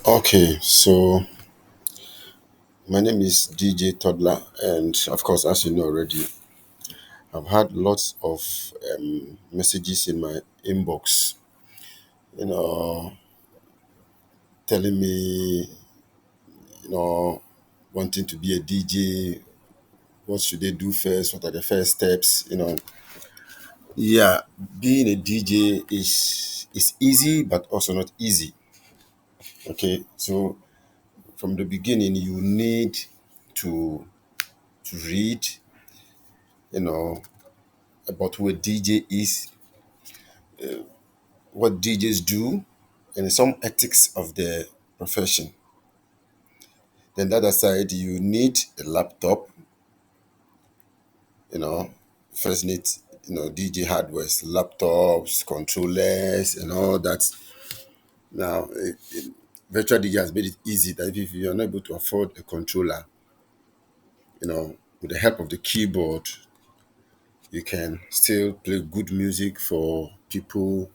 Okay, so my name is DJ Toddler, and of course, as you know already, I've had lots of messages in my inbox, you know, telling me, you know, wanting to be a DJ. What should they do first? What are the first steps? Yeah, being a DJ is easy, but also not easy. Okay, so from the beginning, you need to read, you know, about who a DJ is, what DJs do, and some ethics of the profession. Then the other side, you need a laptop, you know, first need, DJ hardware, laptops, controllers, and all that. Now, virtual DJ has made it easy that if you're not able to afford a controller, with the help of the keyboard, you can still play good music for people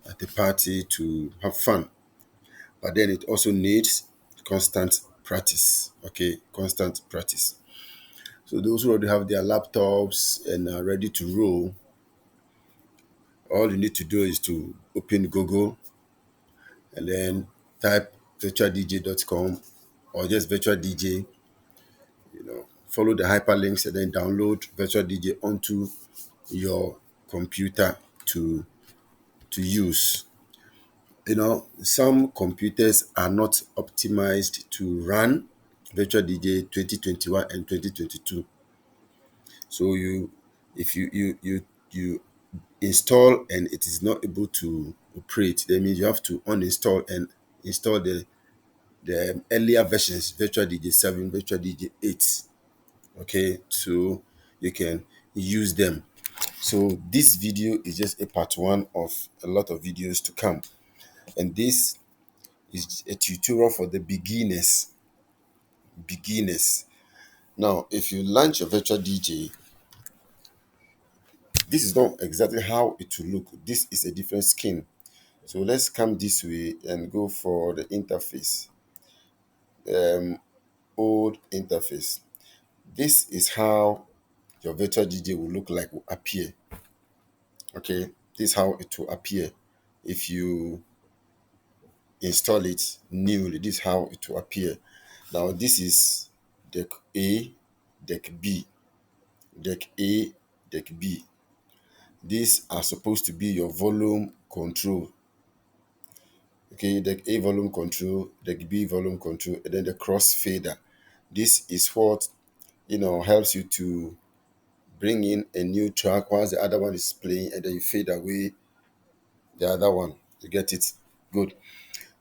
at the party to have fun. But then it also needs constant practice. Okay, constant practice. So those who already have their laptops and are ready to roll, all you need to do is to open Google and then type virtualdj.com or just virtual DJ, follow the hyperlinks and then download virtual DJ onto your computer to use. Some computers are not optimized to run virtual DJ 2021 and 2022. So if you install and it is not able to operate, that means you have to uninstall and install the earlier versions, virtual DJ 7, virtual DJ 8. Okay, so you can use them. So this video is just a part one of a lot of videos to come, and this is a tutorial for the beginners. Now, if you launch a virtual DJ, this is not exactly how it will look. This is a different skin. So let's come this way and go for the interface. Old interface. This is how your virtual DJ will look like, will appear. Okay, this is how it will appear. If you install it newly, this is how it will appear. Now, this is deck A, deck B, deck A, deck B. These are supposed to be your volume control. Okay, deck A volume control, deck B volume control, and then the crossfader. This is what helps you to bring in a new track once the other one is playing, and then you fade away the other one. You get it? Good.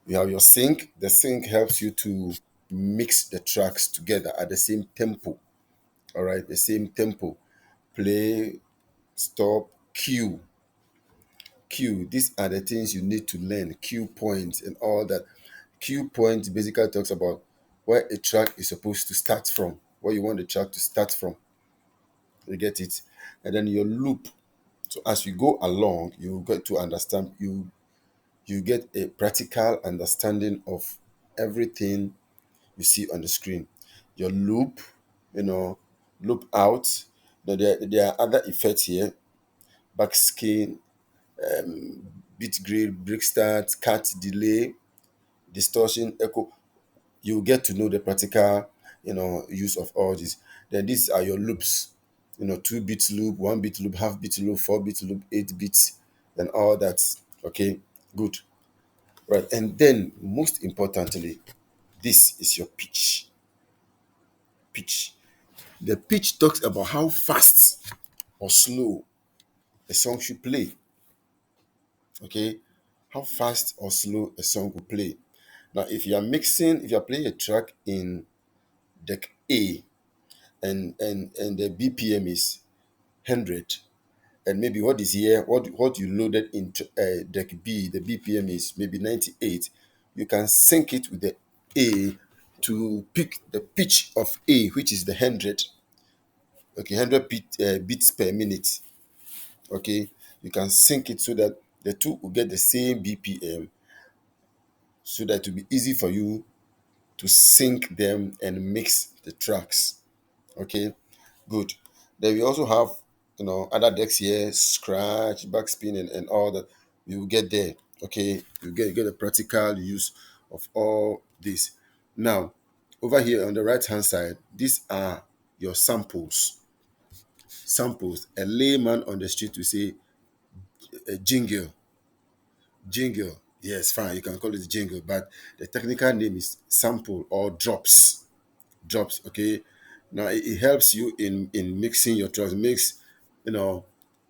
You have your sync. The sync helps you to mix the tracks together at the same tempo. All right, the same tempo. Play, stop, cue. Cue. These are the things you need to learn. Cue points and all that. Cue points basically talks about where a track is supposed to start from, where you want the track to start from. You get it? And then your loop. So as you go along, you get to understand, you get a practical understanding of everything you see on the screen. Your loop, loop out. Now there are other effects here. Backskin, beat grid, break start, cut delay, distortion, echo. You get to know the practical, use of all this. Then these are your loops. 2 bit loop, 1 bit loop, half-bit loop, 4 bit loop, 8 bits, and all that. Okay, good. Right. And then most importantly, this is your pitch. Pitch. The pitch talks about how fast or slow a song should play. Okay, how fast or slow a song will play. Now, if you are playing a track in deck A and the BPM is 100, and maybe what is here, what you loaded into deck B, the BPM is maybe 98, you can sync it with the A to pick the pitch of A, which is the 100. Okay, 100 beats per minute. Okay, you can sync it so that the two will get the same BPM, so that it will be easy for you to sync them and mix the tracks. Okay, good. Then we also have, other decks here, scratch, backspin, and all that. We will get there. Okay, you get a practical use of all this. Now, over here on the right hand side, these are your samples. Samples. A layman on the street will say a jingle. Jingle. Yes, fine. You can call it jingle, but the technical name is sample or drops. Drops. Okay. Now it helps you in mixing your tracks. Makes you know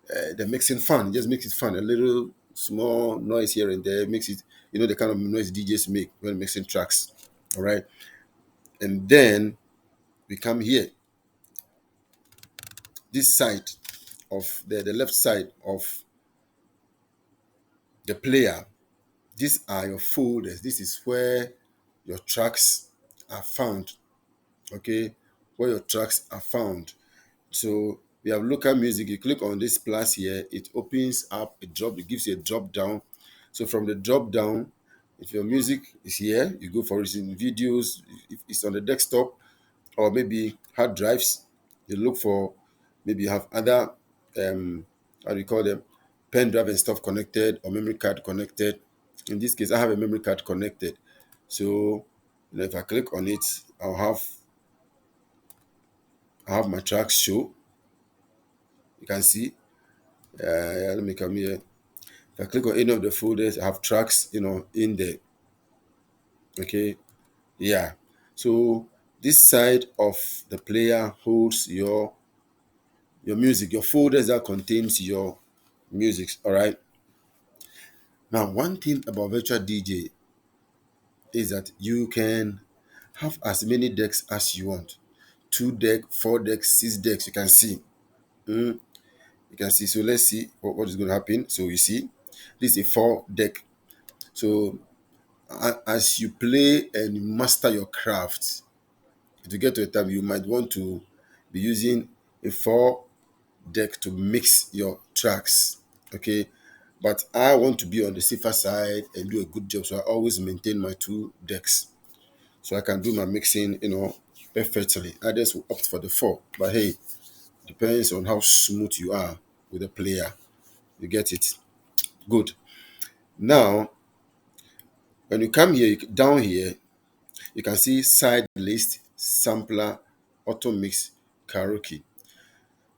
the mixing fun. Just makes it fun. A little small noise here and there makes it. The kind of noise DJs make when mixing tracks. All right. And then we come here. This side of the left side of the player. These are your folders. This is where your tracks are found. Okay, where your tracks are found. So we have local music. You click on this plus here, it opens up a drop, it gives you a drop down. So from the drop down, if your music is here, you go for it in videos. If it's on the desktop or maybe hard drives, you look for, maybe you have other how do you call them, pen drive and stuff connected, or memory card connected. In this case, I have a memory card connected. So if I click on it, I have my tracks show. You can see. Let me come here. If I click on any of the folders, I have tracks, in there. Okay. Yeah. So this side of the player holds your music, your folders that contains your music. All right. Now, one thing about virtual DJ is that you can have as many decks as you want. 2 deck, 4 decks, 6 decks. You can see. Mm, you can see. So let's see what is going to happen. So you see, this is a 4 deck. So as you play and you master your craft, to get to a time you might want to be using a 4 deck to mix your tracks. Okay, but I want to be on the safer side and do a good job, so I always maintain my 2 decks so I can do my mixing, perfectly. Others will opt for the 4, but hey, depends on how smooth you are with the player. You get it? Good. Now, when you come here, down here, you can see side list, sampler, auto mix, karaoke.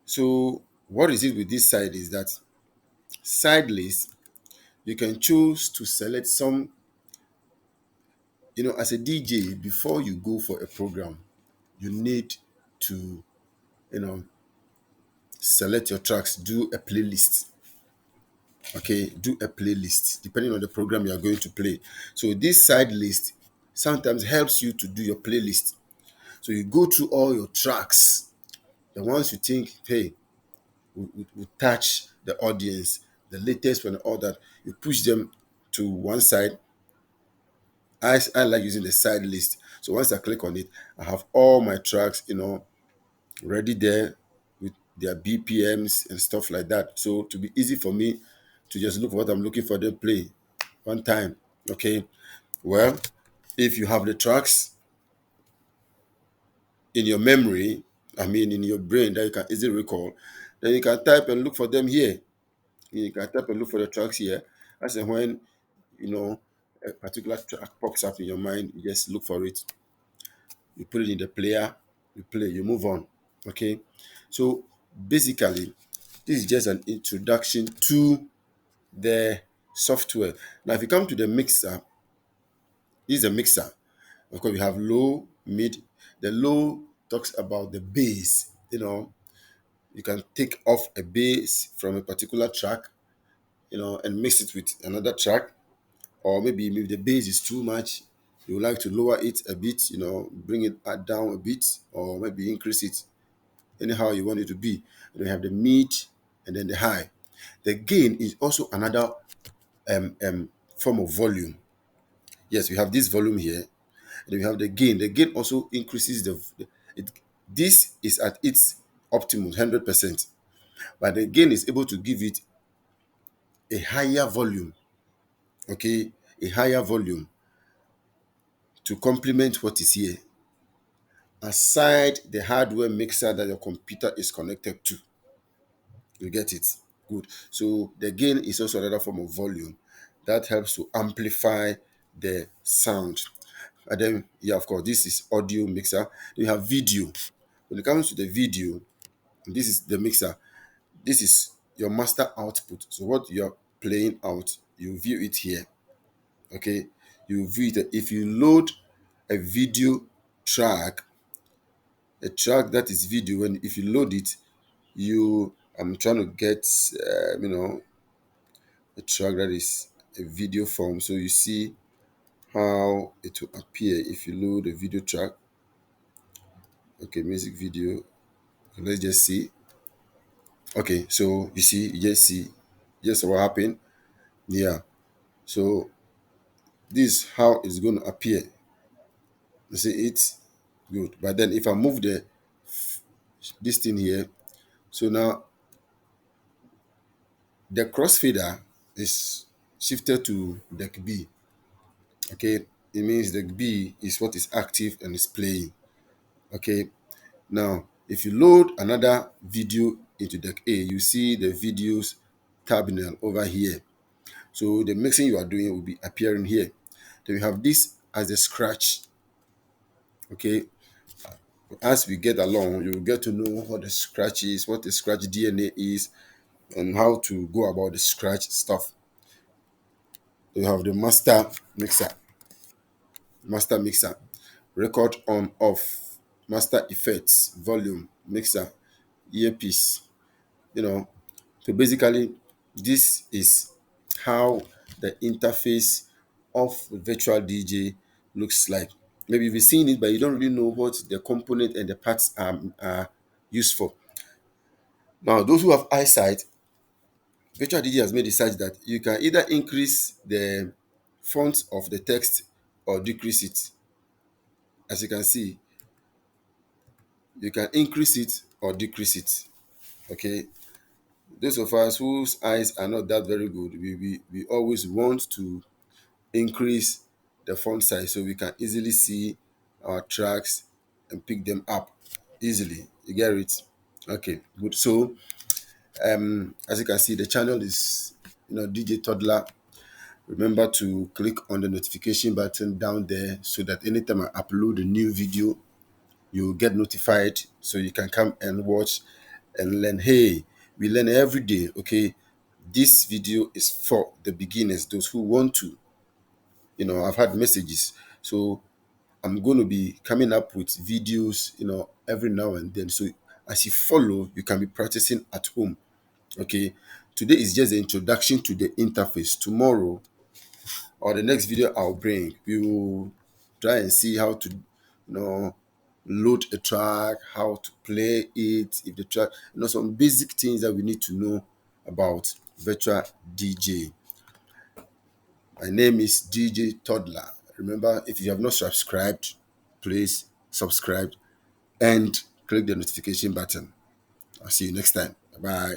So what is it with this side is that side list, you can choose to select some, as a DJ, before you go for a program, you need to, you know, select your tracks, do a playlist. Okay, do a playlist depending on the program you are going to play. So this side list sometimes helps you to do your playlist. So you go through all your tracks, the ones you think, hey, will touch the audience, the latest one, all that. You push them to one side. I like using the side list. So once I click on it, I have all my tracks, ready there with their BPMs and stuff like that. So to be easy for me to just look for what I'm looking for, then play one time. Okay. Well, if you have the tracks in your memory, I mean in your brain that you can easily recall, then you can type and look for them here. You can type and look for the tracks here. As and when you know a particular track pops up in your mind, you just look for it. You put it in the player, you play, you move on. Okay. So basically, this is just an introduction to the software. Now, if you come to the mixer, this is a mixer. Of course, we have low, mid. The low talks about the bass. You can take off a bass from a particular track, and mix it with another track. Or maybe the bass is too much. You would like to lower it a bit, bring it down a bit, or maybe increase it anyhow you want it to be. You have the mid and then the high. The gain is also another form of volume. Yes, we have this volume here, and we have the gain. The gain also increases it. This is at its optimum, 100%, but the gain is able to give it a higher volume. Okay, a higher volume. to complement what is here, aside the hardware mixer that your computer is connected to. You get it? Good. So the gain is also another form of volume that helps to amplify the sound. And then, yeah, of course, this is audio mixer. You have video. When it comes to the video, this is the mixer. This is your master output. So what you're playing out, you view it here. Okay, you view it. If you load a video track, a track that is video, when if you load it, I'm trying to get a track that is a video form, so you see how it will appear if you load a video track. Okay, music video. Let's just see. Okay, so you see, you just see, just what happened. Yeah. So this is how it's going to appear. You see it? Good. But then if I move this thing here, so now the crossfader is shifted to deck B. Okay, it means deck B is what is active and is playing. Okay, now if you load another video into deck A, you see the videos terminal over here. So the mixing you are doing will be appearing here. Then we have this as a scratch. Okay, as we get along, you will get to know what the scratch is, what the scratch DNA is, and how to go about the scratch stuff. You have the master mixer, record on off, master effects, volume, mixer, earpiece. You know, so basically, this is how the interface of virtual DJ looks like. Maybe you've seen it, but you don't really know what the component and the parts are used for. Now, those who have eyesight, virtual DJ has made it such that you can either increase the font of the text or decrease it. As you can see, you can increase it or decrease it. Okay. Those of us whose eyes are not that very good, we always want to increase the font size so we can easily see our tracks and pick them up easily. You get it? Okay, good. So as you can see, the channel is DJ Toddler. Remember to click on the notification button down there so that anytime I upload a new video, you get notified so you can come and watch and learn. Hey, we learn every day. Okay, this video is for the beginners, those who want to. I've had messages, so I'm going to be coming up with videos, every now and then. So as you follow, you can be practicing at home. Okay, today is just the introduction to the interface. Tomorrow or the next video I'll bring, we will try and see how to, load a track, how to play it, if the track, some basic things that we need to know about virtual DJ. My name is DJ Toddler. Remember, if you have not subscribed, please subscribe and click the notification button. I'll see you next time. Bye.